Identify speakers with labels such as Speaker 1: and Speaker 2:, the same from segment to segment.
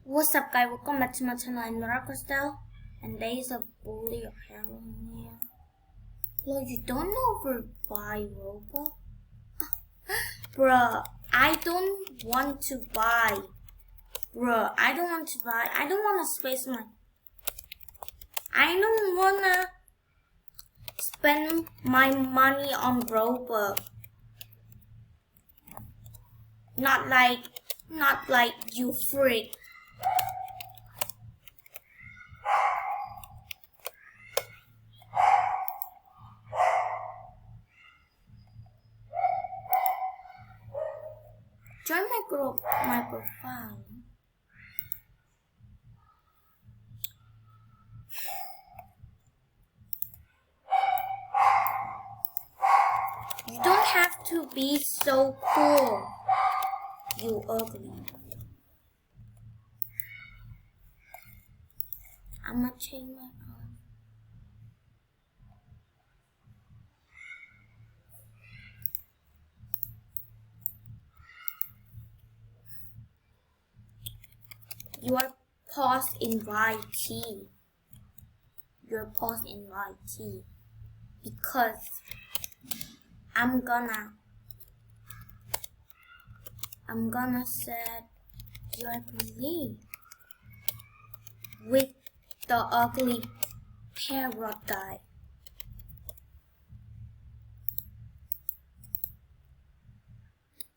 Speaker 1: What's up guys, welcome back to my channel. I'm Nora Costel and there is a bully of heroin here. Well, you don't know over buy Robux? Bruh, I don't want to buy. Bruh, I don't want to buy. I don't want to space my... I don't want to spend my money on Robux. Not like you freak. Join my group, my profile. You don't have to be so cool, you ugly. I'ma change my arm. You are paused in YT. You're paused in YT because I'm gonna set your bully with the ugly parrot guy.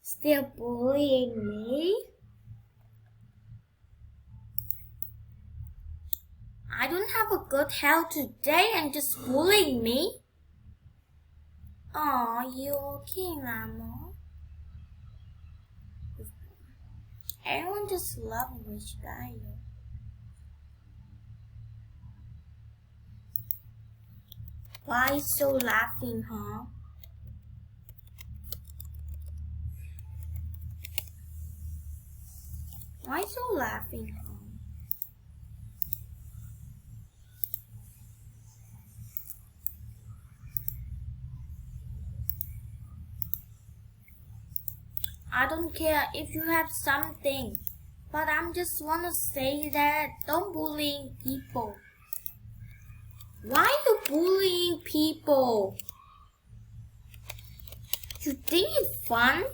Speaker 1: Still bullying me? I don't have a good health today and just bullying me? Aw, you okay, Mama? Everyone just loves rich guy. Why so laughing, huh? Why so laughing, huh? I don't care if you have something, but I'm just wanna say that don't bullying people. Why you bullying people? You think it's fun?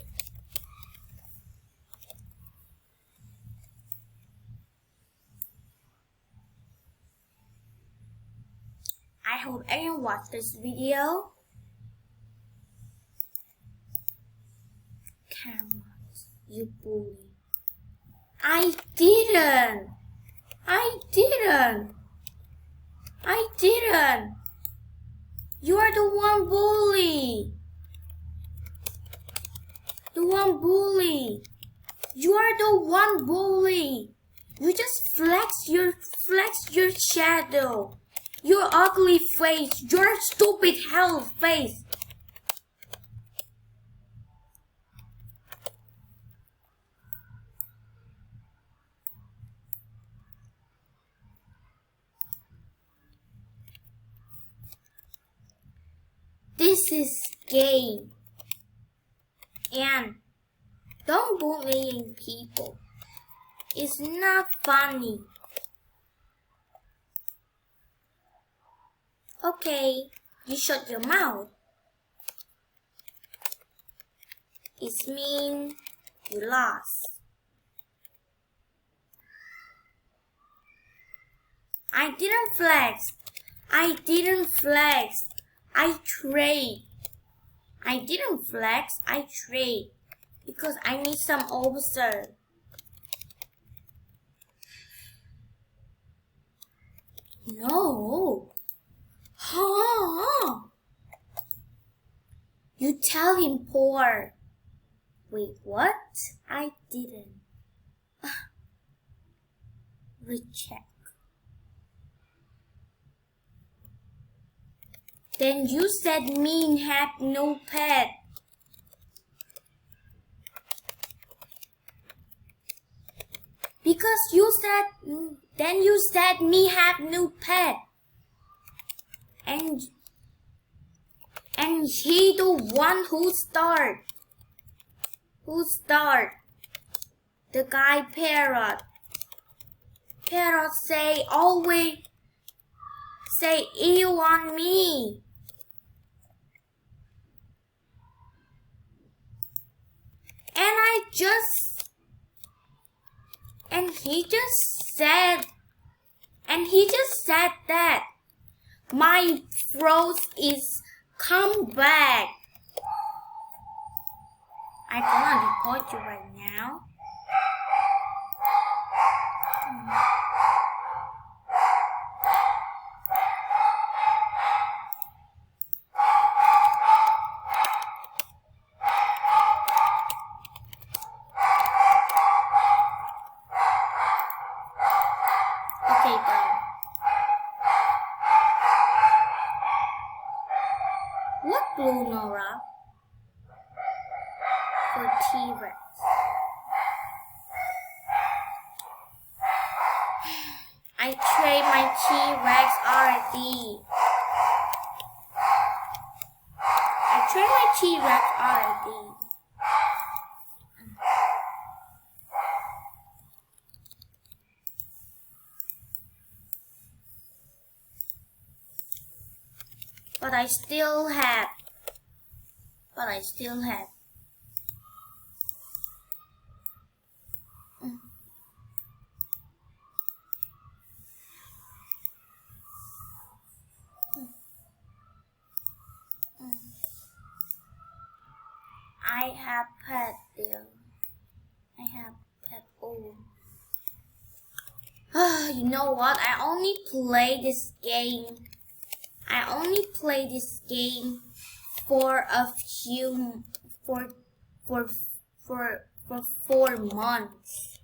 Speaker 1: I hope everyone watched this video. Cameras, you bully. I didn't. You are the one bully. You are the one bully. You just flex your shadow. Your ugly face. Your stupid hell face. This is game. And don't bullying people. It's not funny. Okay, you shut your mouth. It means you lost. I didn't flex. I trade. I didn't flex. I trade because I need some officer. No. Huh? You tell him poor. Wait, what? I didn't. Recheck. Then you said me have no pet. Because you said me have no pet. And he the one who start. The guy parrot. Parrot always say ew on me. And he just said that my throat is come back. I gonna report you right now. Okay, done. What blue, Nora? For T-Rex. I trade my T-Rex already. I trade my T-Rex already. But I still have. I have pet there. I have pet all. You know what? I only play this game for a few for 4 months.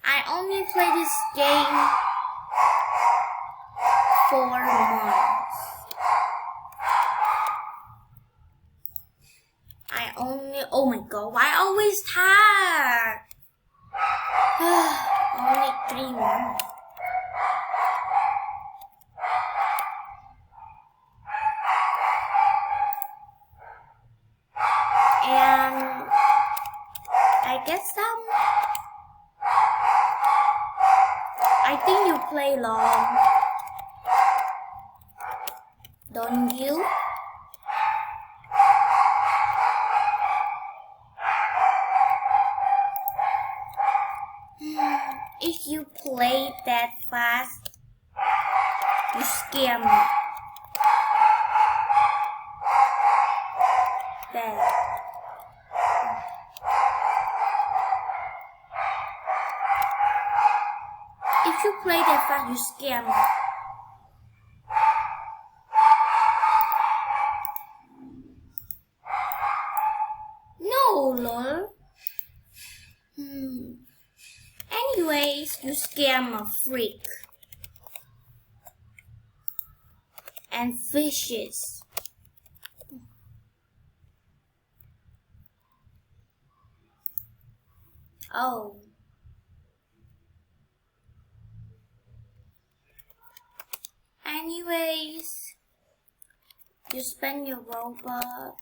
Speaker 1: I only play this game 4 months. Oh my god, why always tag? Only 3 months. And I guess I think you play long, don't you? If you play that fast, you scare me. Bad. If you play that fast, you scare me. No, lol. Anyways, you scare my freak. And fishes. Oh. Anyways, you spend your robot.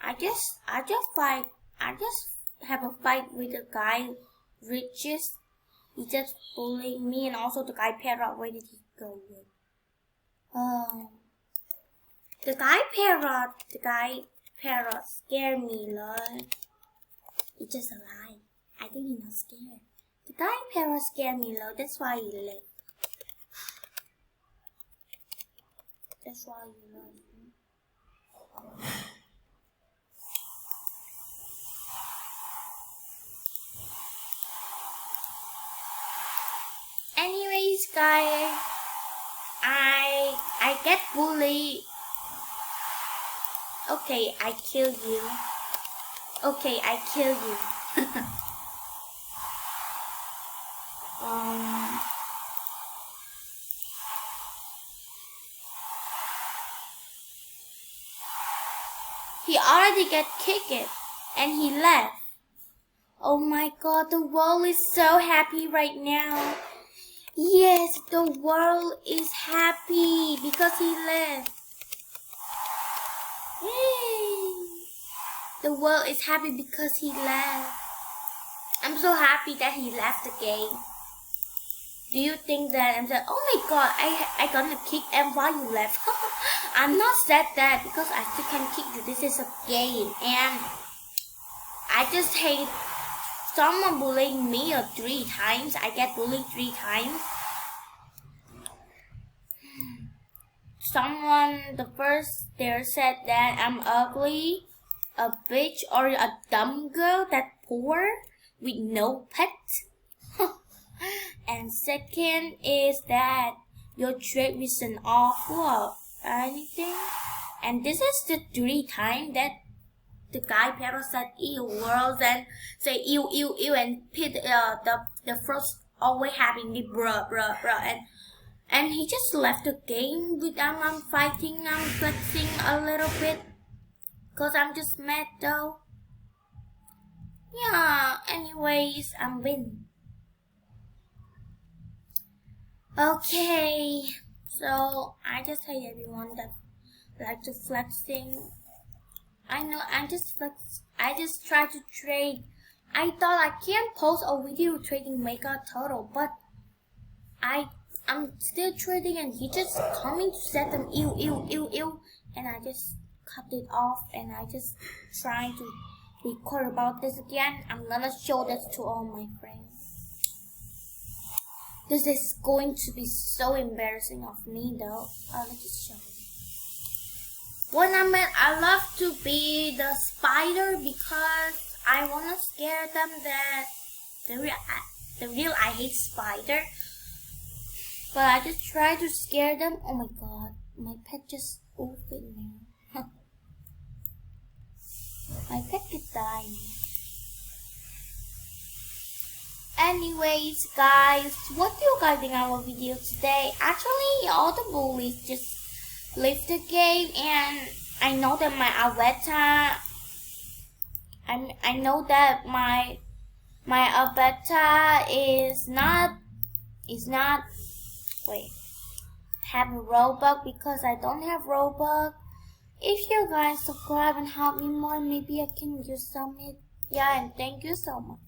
Speaker 1: I just have a fight with the guy Riches. He just bullied me, and also the guy Parrot. Where did he go? The guy Parrot scared me, lol. It's just a lie. I think he's not scared. The guy Parrot scared me, lol. That's why he left. That's why he left. Anyways, guys, I get bullied. Okay, I kill you. Okay, I kill you. He already got kicked and he left. Oh my god, the world is so happy right now. Yes, the world is happy because he left. Yay! The world is happy because he left. I'm so happy that he left the game. Do you think that I'm saying, oh my god, I gonna kick him while you left? I'm not said that because I still can kick you. This is a game, and I just hate someone bullying me 3 times. I get bullied 3 times. Someone, the first there said that I'm ugly, a bitch, or a dumb girl that poor with no pet. And second is that your trade vision awful or anything. And this is the 3 times that the guy Pedro said ew world and say ew and pit the first always having the bruh and he just left the game with I'm fighting, I'm flexing a little bit cause I'm just mad though. Yeah, anyways, I'm win. Okay, so I just hate everyone that like to flexing. I know I just try to trade. I thought I can't post a video trading Mega Turtle, but I'm still trading and he just coming to set them ew and I just cut it off and I just trying to record about this again. I'm gonna show this to all my friends. This is going to be so embarrassing of me though. Let's just show you. When I love to be the spider because I wanna scare them that the real I hate spider. But I just try to scare them. Oh my god, my pet just opened now. My pet could die now. Anyways, guys, what do you guys think of our video today? Actually, all the bullies just leave the game, and I know that my avatar, I know that my avatar is not have a Robux because I don't have Robux. If you guys subscribe and help me more, maybe I can use some it. Yeah, and thank you so much.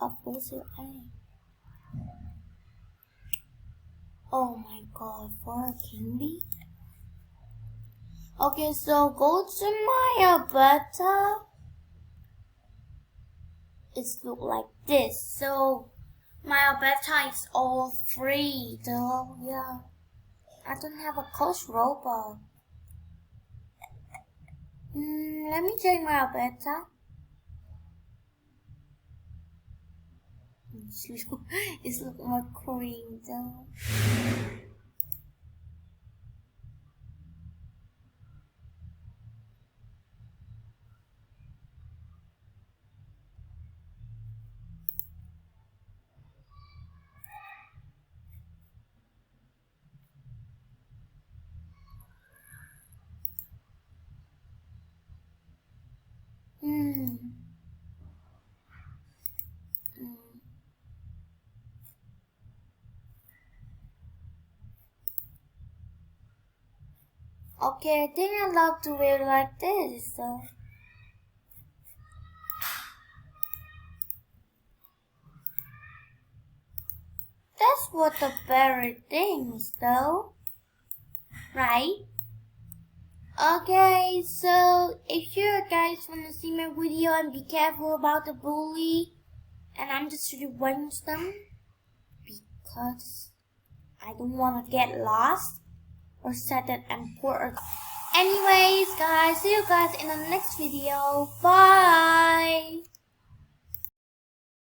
Speaker 1: Of course oh my god, for a king bee? Okay, so go to my avatar. It's look like this. So my avatar is all free though. Yeah, I don't have a coach Robux. Let me check my avatar. It's look more cream though. Okay, I think I love to wear like this, so. That's what the berry thinks, though. Right? Okay, so if you guys want to see my video and be careful about the bully, and I'm just revenge them because I don't want to get lost or said that I'm poor. Anyways, guys, see you guys in the next video. Bye!